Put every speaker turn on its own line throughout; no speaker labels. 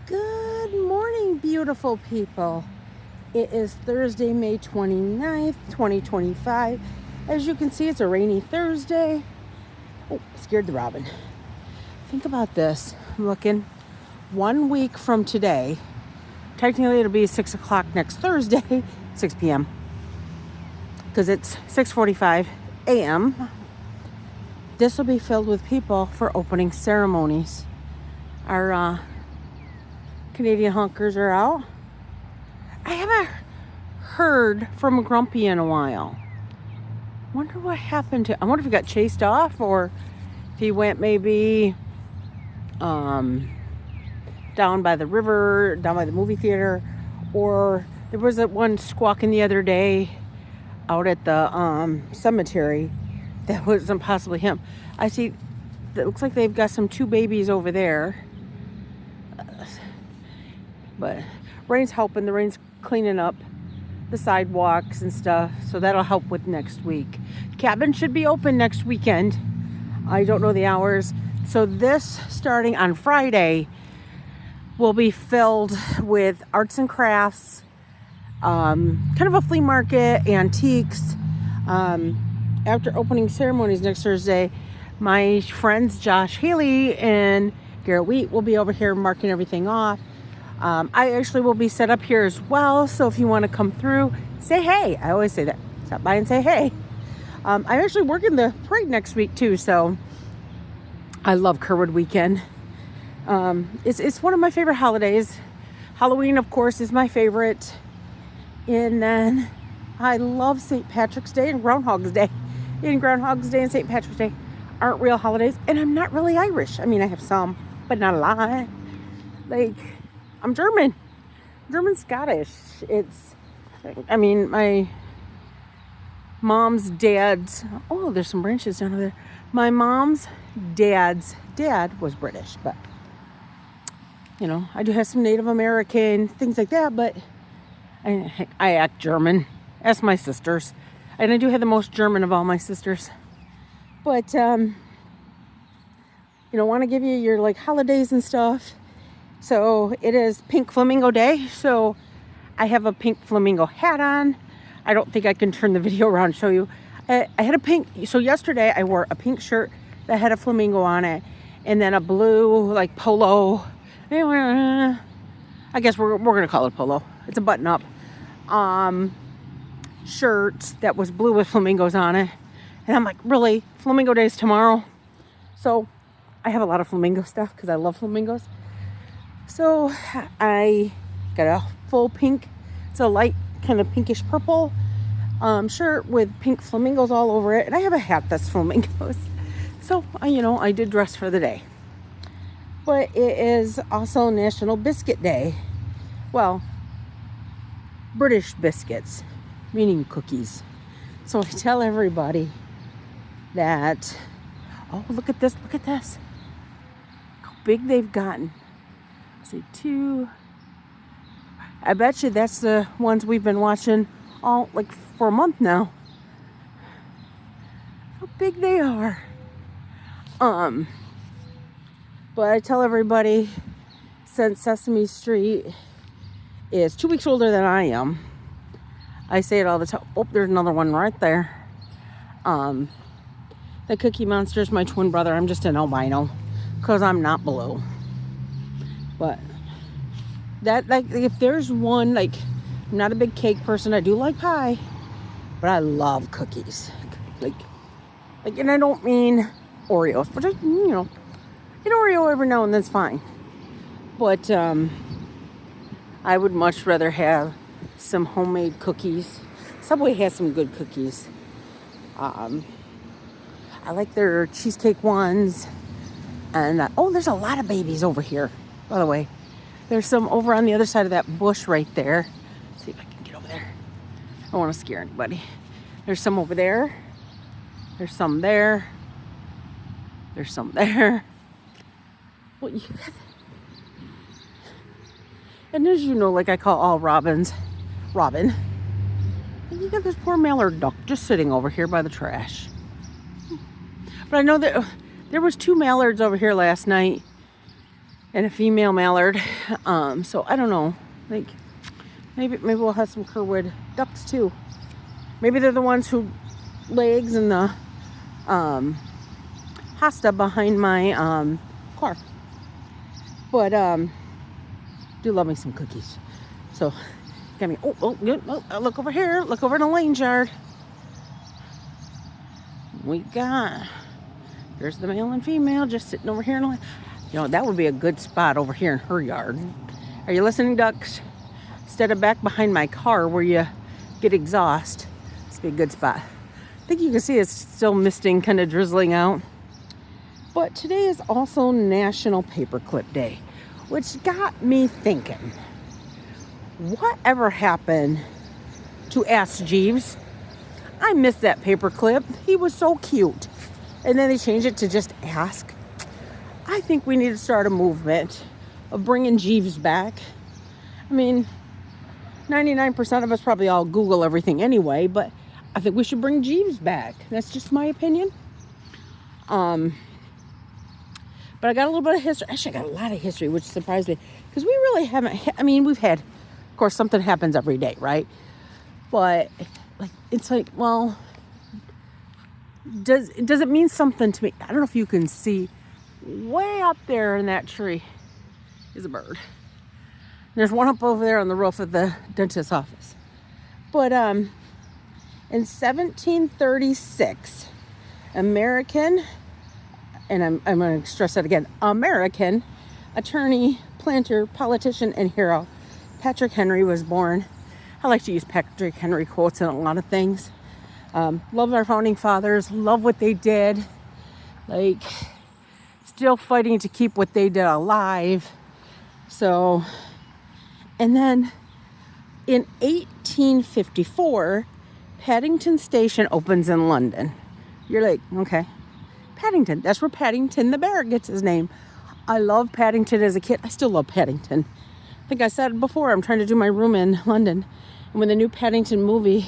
Good morning, beautiful people. It is Thursday, May 29th, 2025. As you can see, it's a rainy Thursday. Oh, scared the robin. Think about this. I'm looking 1 week from today. Technically, it'll be 6 o'clock next Thursday, 6 p.m. Because it's 6:45 a.m. This will be filled with people for opening ceremonies. Our Canadian hunkers are out. I haven't heard from Grumpy in a while. Wonder what happened to. I wonder if he got chased off or if he went maybe down by the river, down by the movie theater, or there was that one squawking the other day out at the cemetery that wasn't possibly him. I see. It looks like they've got some 2 babies over there. But rain's helping. The rain's cleaning up the sidewalks and stuff. So that'll help with next week. Cabin should be open next weekend. I don't know the hours. So this, starting on Friday, will be filled with arts and crafts, kind of a flea market, antiques. After opening ceremonies next Thursday, my friends Josh Haley and Garrett Wheat will be over here marking everything off. I actually will be set up here as well, so if you want to come through, say hey. I always say that. Stop by and say hey. I'm actually working the parade next week too, so I love Kerwood weekend. It's one of my favorite holidays. Halloween, of course, is my favorite. And then I love St. Patrick's Day and Groundhog's Day. And Groundhog's Day and St. Patrick's Day aren't real holidays, and I'm not really Irish. I mean, I have some, but not a lot. I'm German Scottish. My mom's dad's, there's some branches down over there. My mom's dad's dad was British, but, I do have some Native American, things like that, but I act German. Ask my sisters. And I do have the most German of all my sisters. But, want to give you your, holidays and stuff. So it is Pink Flamingo Day, so I have a pink flamingo hat on. I don't think I can turn the video around and show you. I had a pink, so yesterday I wore a pink shirt that had a flamingo on it, and then a blue, polo. I guess we're going to call it a polo. It's a button-up shirt that was blue with flamingos on it. And I'm like, really? Flamingo Day is tomorrow? So I have a lot of flamingo stuff because I love flamingos. So I got a full pink, it's a light kind of pinkish purple shirt with pink flamingos all over it. And I have a hat that's flamingos. So, I did dress for the day. But it is also National Biscuit Day. Well, British biscuits, meaning cookies. So I tell everybody that, look at this. How big they've gotten. See, 2. I bet you that's the ones we've been watching all for a month now. How big they are. But I tell everybody, since Sesame Street is 2 weeks older than I am, I say it all the time. Oh, there's another one right there. The Cookie Monster is my twin brother. I'm just an albino because I'm not blue. But that, if there's one, I'm not a big cake person. I do like pie, but I love cookies. And I don't mean Oreos, but an Oreo every now and then's fine. But I would much rather have some homemade cookies. Subway has some good cookies. I like their cheesecake ones. And there's a lot of babies over here. By the way, there's some over on the other side of that bush right there. Let's see if I can get over there. I don't want to scare anybody. There's some over there. There's some there. There's some there. Well, and as you know, I call all robins Robin. And you got this poor mallard duck just sitting over here by the trash. But I know that there was 2 mallards over here last night. and a female mallard. So I don't know. Like maybe we'll have some Kerwood ducks too. Maybe they're the ones who lay eggs in the hosta behind my car. But do love me some cookies. So got me. Look over here. Look over in the lane yard. There's the male and female just sitting over here in the lane. You know, that would be a good spot over here in her yard. Are you listening, ducks? Instead of back behind my car where you get exhaust, this would be a good spot. I think you can see it's still misting, kind of drizzling out. But today is also National Paperclip Day, which got me thinking, whatever happened to Ask Jeeves? I miss that paperclip. He was so cute. And then they changed it to just Ask. I think we need to start a movement of bringing Jeeves back. I mean, 99% of us probably all Google everything anyway, but I think we should bring Jeeves back. That's just my opinion. But I got a little bit of history. Actually, I got a lot of history, which surprised me. Because we really haven't, we've had, of course, something happens every day, right? But, it's like, well, does it mean something to me? I don't know if you can see way up there in that tree is a bird. There's one up over there on the roof of the dentist's office. But, in 1736, American, and I'm going to stress that again, American attorney, planter, politician, and hero, Patrick Henry was born. I like to use Patrick Henry quotes in a lot of things. Love our founding fathers, love what they did. Still fighting to keep what they did alive. So, and then in 1854, Paddington Station opens in London. You're like, okay. Paddington. That's where Paddington the bear gets his name. I love Paddington as a kid. I still love Paddington. I think I said before, I'm trying to do my room in London. And when the new Paddington movie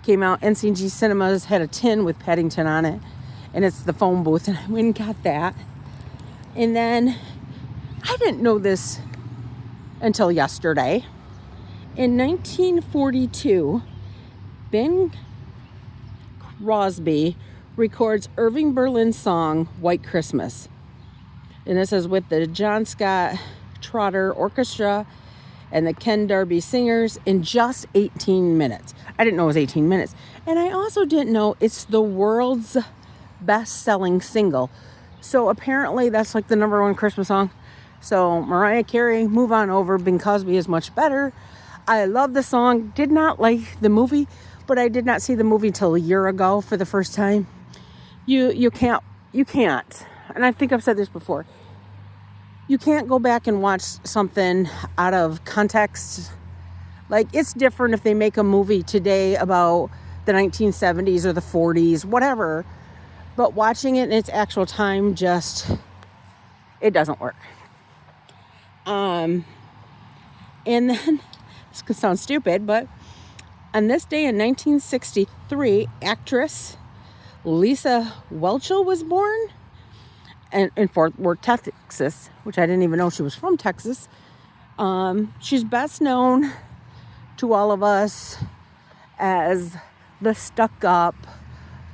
came out, NCG Cinemas had a tin with Paddington on it. And it's the phone booth. And I went and got that. And then, I didn't know this until yesterday. In 1942, Ben Crosby records Irving Berlin's song, White Christmas. And this is with the John Scott Trotter Orchestra and the Ken Darby Singers in just 18 minutes. I didn't know it was 18 minutes. And I also didn't know it's the world's best-selling single. So apparently that's like the number one Christmas song. So Mariah Carey, move on over. Bing Crosby is much better. I love the song. Did not like the movie, but I did not see the movie till a year ago for the first time. You can't, and I think I've said this before, you can't go back and watch something out of context. It's different if they make a movie today about the 1970s or the 40s, whatever, but watching it in its actual time, it doesn't work. And then, this could sound stupid, but on this day in 1963, actress Lisa Whelchel was born in Fort Worth, Texas, which I didn't even know she was from Texas. She's best known to all of us as the stuck-up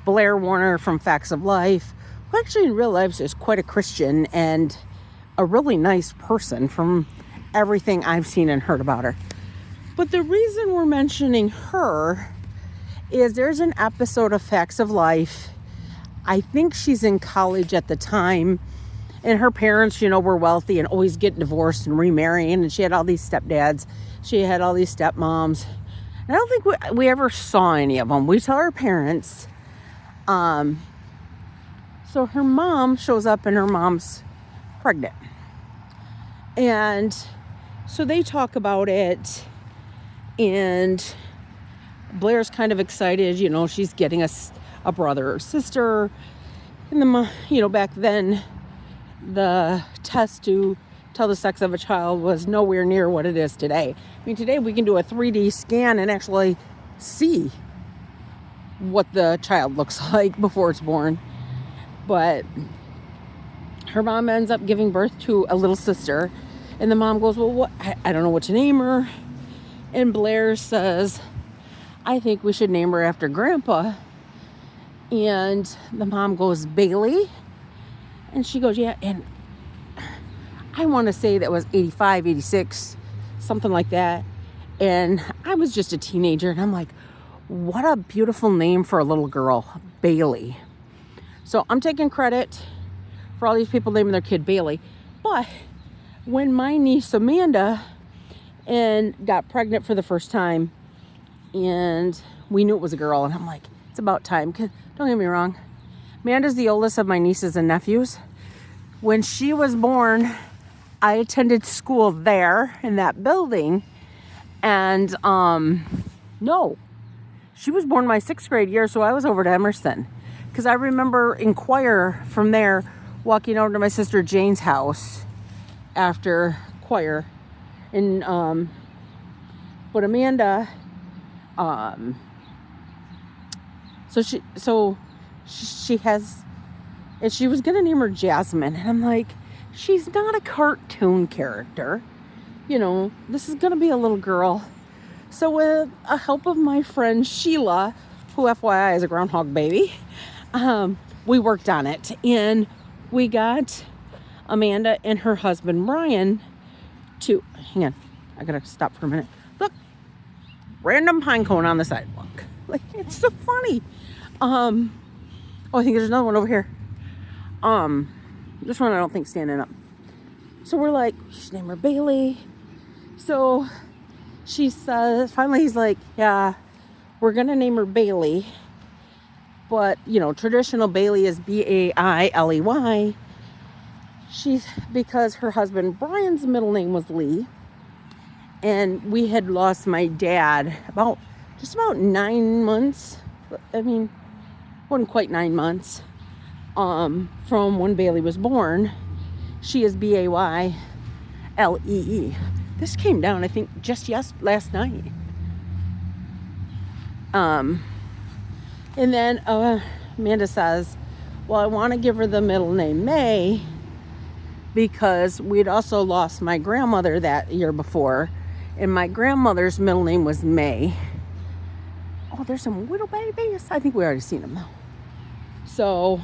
Blair Warner from Facts of Life, who actually in real life is quite a Christian and a really nice person from everything I've seen and heard about her. But the reason we're mentioning her is there's an episode of Facts of Life. I think she's in college at the time, and her parents, were wealthy and always getting divorced and remarrying, and she had all these stepdads. She had all these stepmoms. And I don't think we ever saw any of them. We saw her parents. So her mom shows up, and her mom's pregnant. And so they talk about it, and Blair's kind of excited, she's getting a brother or sister. And back then, the test to tell the sex of a child was nowhere near what it is today. Today we can do a 3D scan and actually see what the child looks like before it's born. But her mom ends up giving birth to a little sister. And the mom goes, well, what? I don't know what to name her. And Blair says, I think we should name her after Grandpa. And the mom goes, Bailey. And she goes, yeah. And I want to say that was 85, 86, something like that. And I was just a teenager. And I'm like, what a beautiful name for a little girl, Bailey. So I'm taking credit for all these people naming their kid Bailey. But when my niece Amanda got pregnant for the first time, and we knew it was a girl, and I'm like, it's about time. Don't get me wrong, Amanda's the oldest of my nieces and nephews. When she was born, I attended school there in that building, and no, she was born my 6th grade year, so I was over to Emerson, because I remember in choir from there walking over to my sister Jane's house after choir, and but Amanda, so she has, and she was gonna name her Jasmine, and I'm like, she's not a cartoon character, you know, this is gonna be a little girl. So with the help of my friend Sheila, who FYI is a groundhog baby, we worked on it, and we got Amanda and her husband Brian to, hang on, I gotta stop for a minute. Look, random pine cone on the sidewalk. Like, it's so funny. Oh, I think there's another one over here. This one I don't think standing up. So we're like, we should name her Bailey. So she says, finally he's like, yeah, we're gonna name her Bailey. But, you know, traditional Bailey is Bailey. Because her husband Brian's middle name was Lee. And we had lost my dad just about 9 months. I mean, wasn't quite 9 months. From when Bailey was born. She is Baylee. This came down, I think, just last night. And then Amanda says, well, I want to give her the middle name May, because we'd also lost my grandmother that year before, and my grandmother's middle name was May. Oh, there's some little babies. I think we already seen them though. So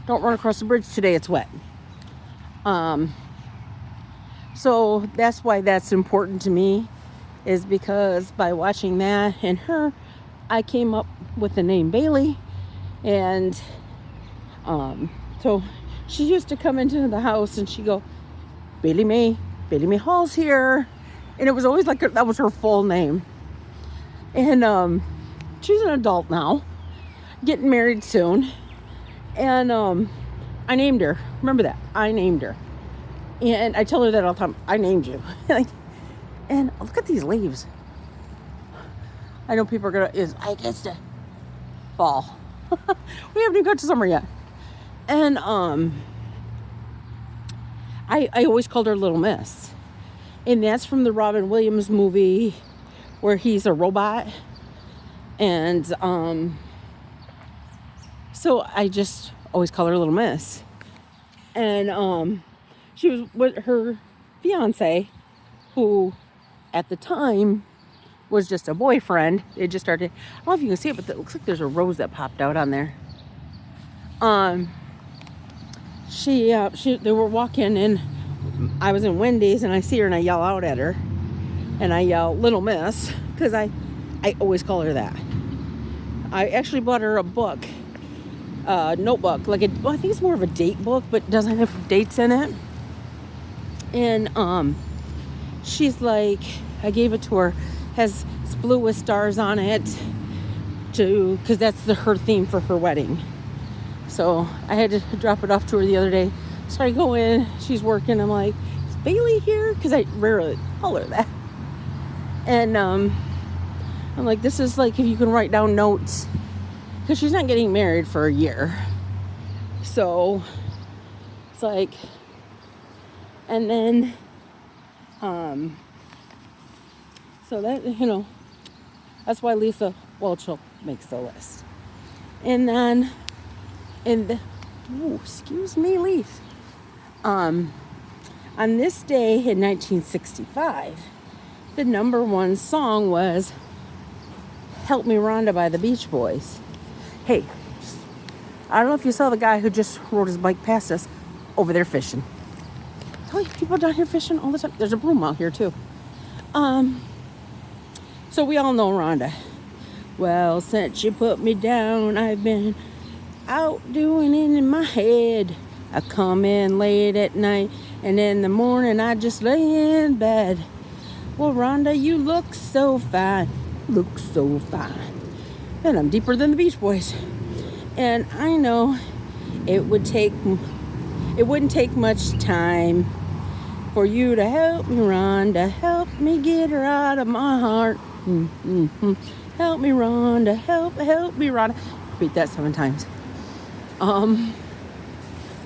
don't run across the bridge today, it's wet. So that's why that's important to me, is because by watching that and her, I came up with the name Bailey. And so she used to come into the house and she'd go, Bailey May Hall's here. And it was always like that was her full name. And she's an adult now, getting married soon. And I named her. Remember that? I named her. And I tell her that all the time. I named you. And look at these leaves. I know people are I guess the fall. We haven't even got to summer yet. And I always called her Little Miss. And that's from the Robin Williams movie where he's a robot. And so I just always call her Little Miss. And she was with her fiance, who at the time was just a boyfriend. It just started, I don't know if you can see it, but it looks like there's a rose that popped out on there. They were walking, and I was in Wendy's, and I see her and I yell out at her, and I yell Little Miss, because I always call her that. I actually bought her a book, notebook, I think it's more of a date book, but doesn't have dates in it. And she's like, I gave it to her, it's blue with stars on it, because that's her theme for her wedding. So I had to drop it off to her the other day. So I go in, she's working, I'm like, is Bailey here? Because I rarely call her that. And I'm like, this is like if you can write down notes, because she's not getting married for a year. So it's like, and then so that, that's why Lisa Welchel makes the list. And then excuse me, Leaf. On this day in 1965, the number one song was Help Me Rhonda by the Beach Boys. Hey, I don't know if you saw the guy who just rode his bike past us over there fishing. Oh, people down here fishing all the time. There's a broom out here too. So we all know Rhonda. Well, since you put me down, I've been out doing it in my head. I come in late at night, and in the morning I just lay in bed. Well, Rhonda, you look so fine, look so fine. And I'm deeper than the Beach Boys. And I know it wouldn't take much time for you to help me, Rhonda. Help me get her out of my heart. Help me, Rhonda. Help me, Rhonda. Repeat that 7 times.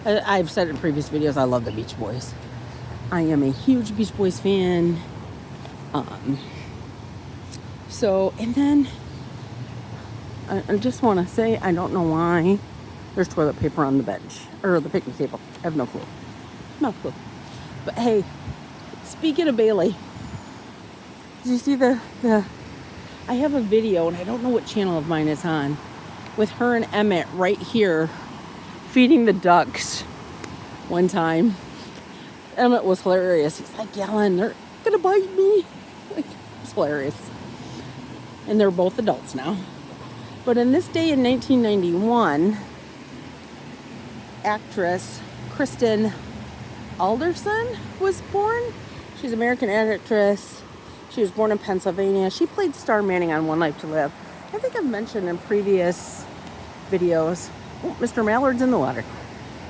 I've said in previous videos, I love the Beach Boys. I am a huge Beach Boys fan. And then I just want to say, I don't know why there's toilet paper on the bench or the picnic table. I have no clue. No clue. But hey, speaking of Bailey, did you see I have a video, and I don't know what channel of mine it's on, with her and Emmett right here feeding the ducks one time. Emmett was hilarious. He's like yelling, they're gonna bite me. Like, it's hilarious. And they're both adults now. But in this day in 1991, actress Kristen Alderson was born. She's an American actress. She was born in Pennsylvania. She played Star Manning on One Life to Live. I think I've mentioned in previous videos, Mr. Mallard's in the water,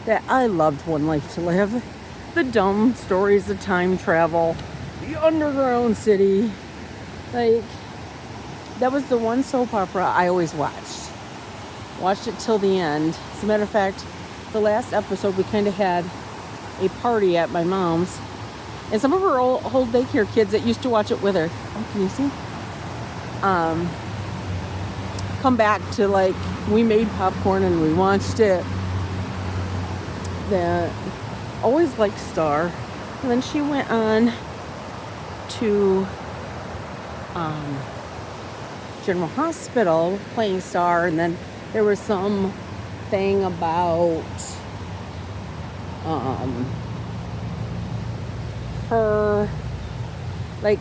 that I loved One Life to Live. The dumb stories of time travel, the underground city. Like, that was the one soap opera I always watched. Watched it till the end. As a matter of fact, the last episode we kind of had a party at my mom's. And some of her old daycare kids that used to watch it with her. Oh, can you see? Come back to, like, we made popcorn and we watched it. That always liked Star. And then she went on to General Hospital playing Star. And then there was some thing about her, like,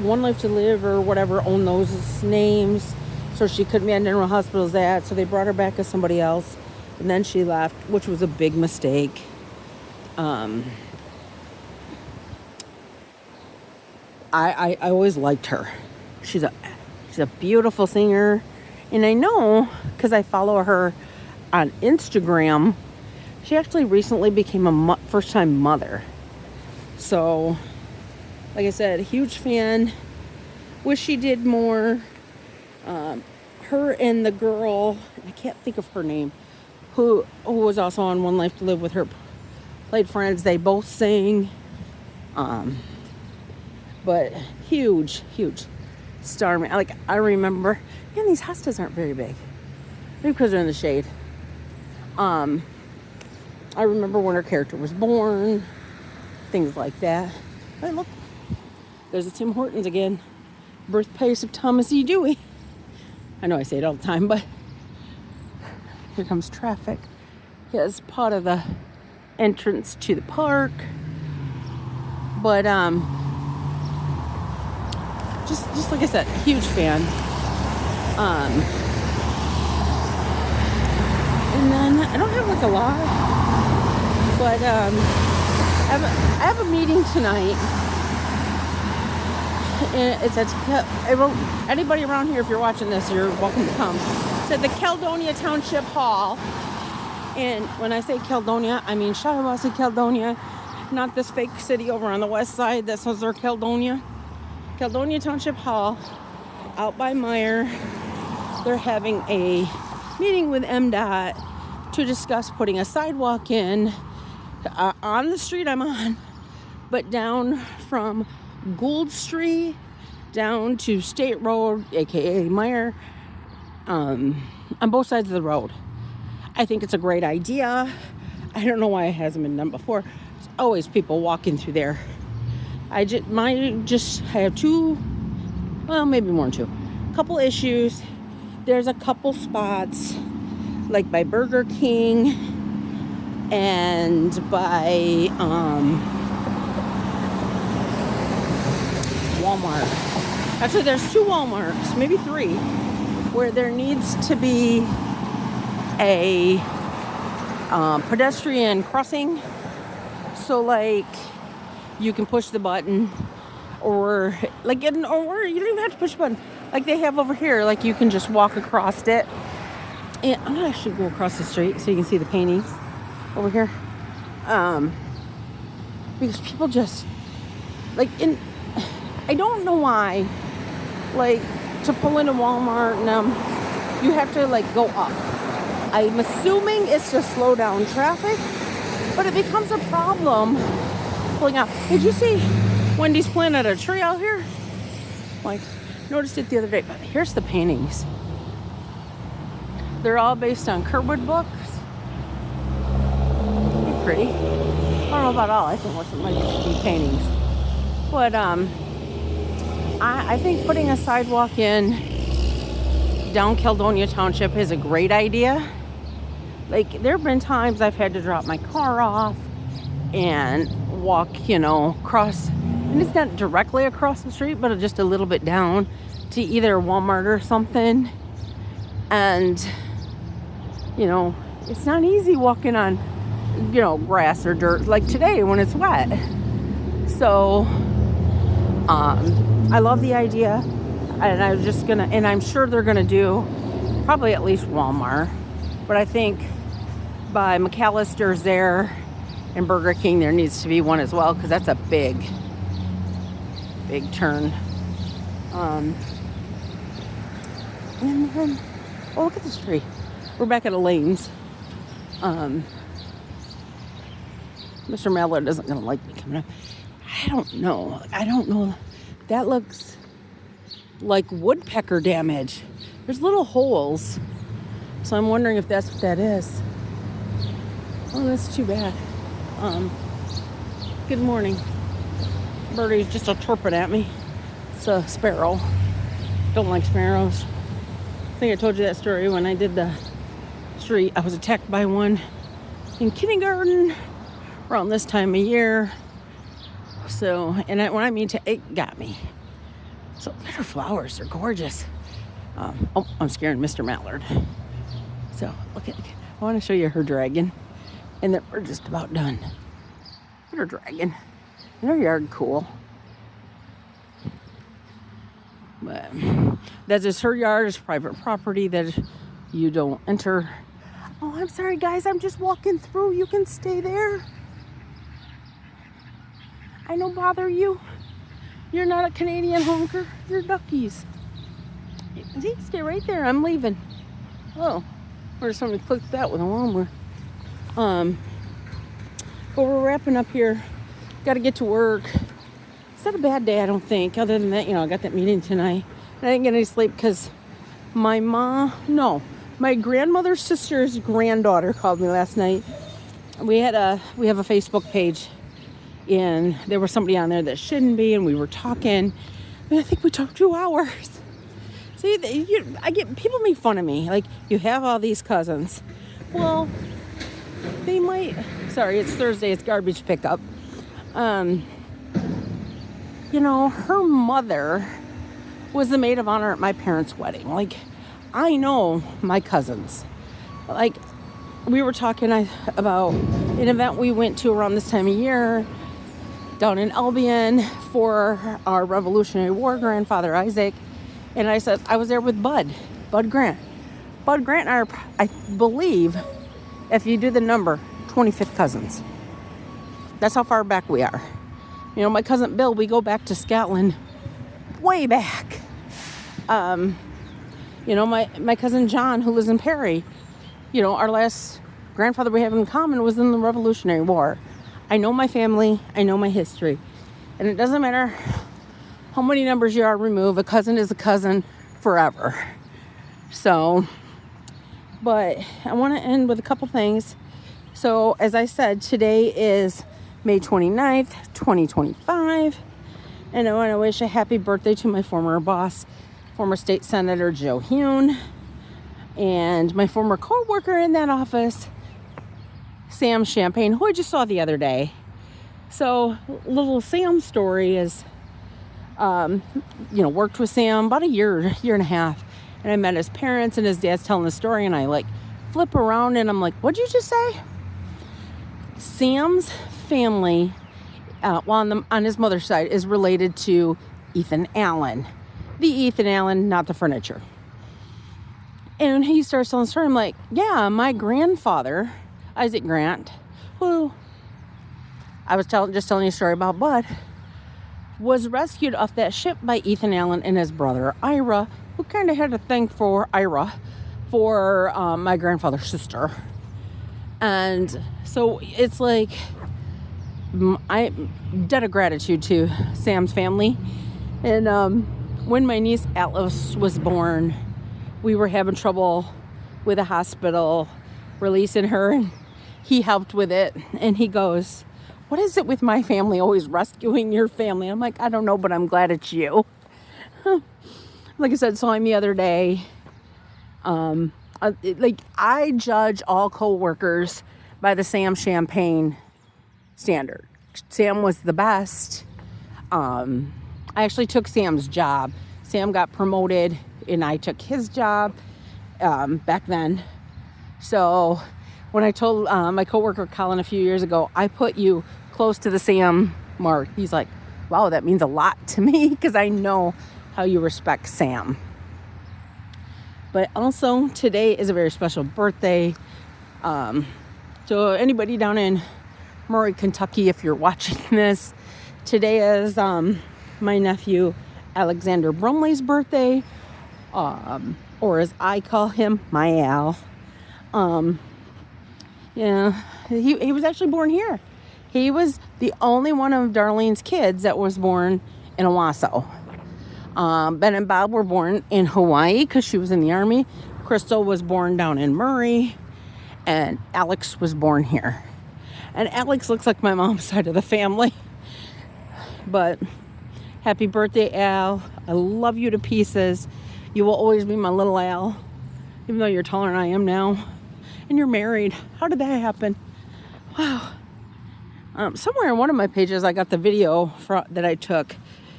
One Life to Live or whatever owned those names, so she couldn't be on General Hospital's that, so they brought her back as somebody else, and then she left, which was a big mistake. I always liked her. She's a beautiful singer, and I know because I follow her on Instagram. She actually recently became a first-time mother. So, like I said, huge fan. Wish she did more. Her and the girl, I can't think of her name, who was also on One Life to Live with her, played friends. They both sang. But huge star man. Like, I remember, man, these hostas aren't very big. Maybe because they're in the shade. I remember when her character was born. Things like that. Hey, look. There's the Tim Hortons again. Birthplace of Thomas E. Dewey. I know I say it all the time, but here comes traffic. It's part of the entrance to the park. But just like I said, huge fan. And then I don't have like a lot, but I have a meeting tonight. And it's at anybody around here, if you're watching this, you're welcome to come. It's at the Caledonia Township Hall. And when I say Caledonia, I mean Shiawassee, Caledonia, not this fake city over on the west side that says they're Caledonia. Caledonia Township Hall, out by Meyer. They're having a meeting with MDOT to discuss putting a sidewalk in on the street I'm on, but down from Gould Street down to State Road, aka Meyer, on both sides of the road. I think it's a great idea. I don't know why it hasn't been done before. always people walking through there. I have two, well, maybe more than two. Couple issues. There's a couple spots, like by Burger King and by Walmart. Actually, there's two Walmarts, maybe three, where there needs to be a pedestrian crossing. So like you can push the button, or you don't even have to push the button. Like they have over here, like you can just walk across it. And I'm gonna actually go across the street so you can see the paintings over here. Because people just I don't know why, like to pull into Walmart and you have to like go up. I'm assuming it's to slow down traffic, but it becomes a problem pulling out. Did you see Wendy's planted a tree out here? Like, noticed it the other day. But here's the paintings. They're all based on Kerwood books. Pretty. I don't know about all. I think most of them might just be paintings. But I think putting a sidewalk in down Caledonia Township is a great idea. Like, there have been times I've had to drop my car off and walk, across, and it's not directly across the street, but just a little bit down to either Walmart or something. And, it's not easy walking on, grass or dirt like today when it's wet. So, I love the idea, and I'm sure they're gonna do probably at least Walmart, but I think by McAllister's there and Burger King there needs to be one as well, because that's a big turn. And then, look at this tree. We're back at Elaine's. Mr. Mallard isn't gonna like me coming up. I don't know. That looks like woodpecker damage. There's little holes. So I'm wondering if that's what that is. Oh, that's too bad. Good morning. Birdie's just a chirping at me. It's a sparrow. Don't like sparrows. I think I told you that story when I did the street. I was attacked by one in kindergarten around this time of year. So, when I mean it got me. So, look at her flowers. They're gorgeous. I'm scaring Mr. Mallard. So, I want to show you her dragon. And then we're just about done. Look at her dragon. And her yard cool. But that is her yard. It's private property that you don't enter. Oh, I'm sorry, guys. I'm just walking through. You can stay there. I don't bother you. You're not a Canadian honker. You're duckies. See, stay right there. I'm leaving. Oh, or somebody clicked that with a lawnmower. But we're wrapping up here. Got to get to work. It's not a bad day, I don't think. Other than that, I got that meeting tonight. I didn't get any sleep because my grandmother's sister's granddaughter called me last night. We have a Facebook page, and there was somebody on there that shouldn't be, and we were talking. I think we talked 2 hours. See, people make fun of me. Like, you have all these cousins. Well, they might. Sorry, it's Thursday. It's garbage pickup. Her mother was the maid of honor at my parents' wedding. Like, I know my cousins. Like, we were talking about an event we went to around this time of year down in Albion for our Revolutionary War grandfather, Isaac. And I said, I was there with Bud Grant. Bud Grant and I are, I believe, if you do the number, 25th cousins. That's how far back we are. My cousin Bill, we go back to Scotland way back. My cousin John, who lives in Perry, our last grandfather we have in common was in the Revolutionary War. I know my family. I know my history. And it doesn't matter how many numbers you are removed. A cousin is a cousin forever. So, but I want to end with a couple things. So, as I said, today is May 29th, 2025. And I want to wish a happy birthday to my former boss, former State Senator Joe Hune, and my former co-worker in that office, Sam Champagne, who I just saw the other day. So, little Sam's story is, worked with Sam about a year and a half. And I met his parents, and his dad's telling the story, and I flip around and I'm like, what'd you just say? Sam's family, on his mother's side, is related to Ethan Allen. The Ethan Allen, not the furniture. And he starts telling the story. I'm like, yeah, my grandfather, Isaac Grant, who I was telling you a story about, Bud, was rescued off that ship by Ethan Allen and his brother, Ira, who kind of had a thing for Ira, for my grandfather's sister. And so it's like, I'm debt of gratitude to Sam's family. And when my niece Atlas was born, we were having trouble with a hospital releasing her, and he helped with it. And he goes, what is it with my family always rescuing your family? I'm like, I don't know, but I'm glad it's you. Like I said, saw him the other day. I judge all co-workers by the Sam Champagne standard. Sam was the best. I actually took Sam's job. Sam got promoted and I took his job back then. So when I told my coworker Colin a few years ago, I put you close to the Sam mark, he's like, wow, that means a lot to me, because I know how you respect Sam. But also today is a very special birthday. So anybody down in Murray, Kentucky, if you're watching this, today is my nephew Alexander Brumley's birthday, or as I call him, my Al. Yeah, he was actually born here. He was the only one of Darlene's kids that was born in Owasso. Ben and Bob were born in Hawaii because she was in the Army. Crystal was born down in Murray, and Alex was born here. And Alex looks like my mom's side of the family. But happy birthday, Al. I love you to pieces. You will always be my little Al, even though you're taller than I am now. And you're married. How did that happen? Wow. Somewhere in one of my pages, I got the video that I took,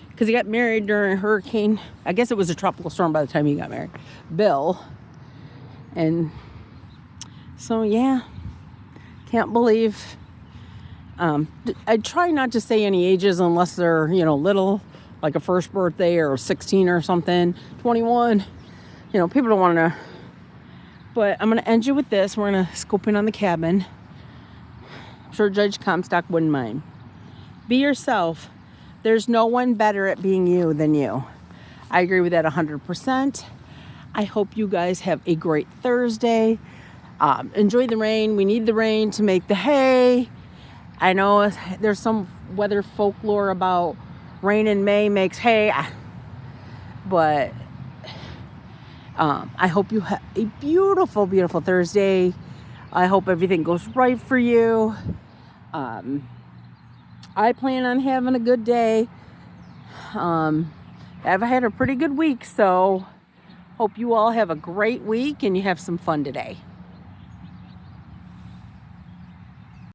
because he got married during a hurricane. I guess it was a tropical storm by the time he got married. Bill. And so, yeah. Can't believe. I try not to say any ages unless they're, little, like a first birthday or 16 or something, 21. People don't want to know. But I'm going to end you with this. We're going to scope in on the cabin. I'm sure Judge Comstock wouldn't mind. Be yourself. There's no one better at being you than you. I agree with that 100%. I hope you guys have a great Thursday. Enjoy the rain. We need the rain to make the hay. I know there's some weather folklore about rain in May makes hay. But I hope you have a beautiful, beautiful Thursday. I hope everything goes right for you. I plan on having a good day. I've had a pretty good week, so hope you all have a great week and you have some fun today.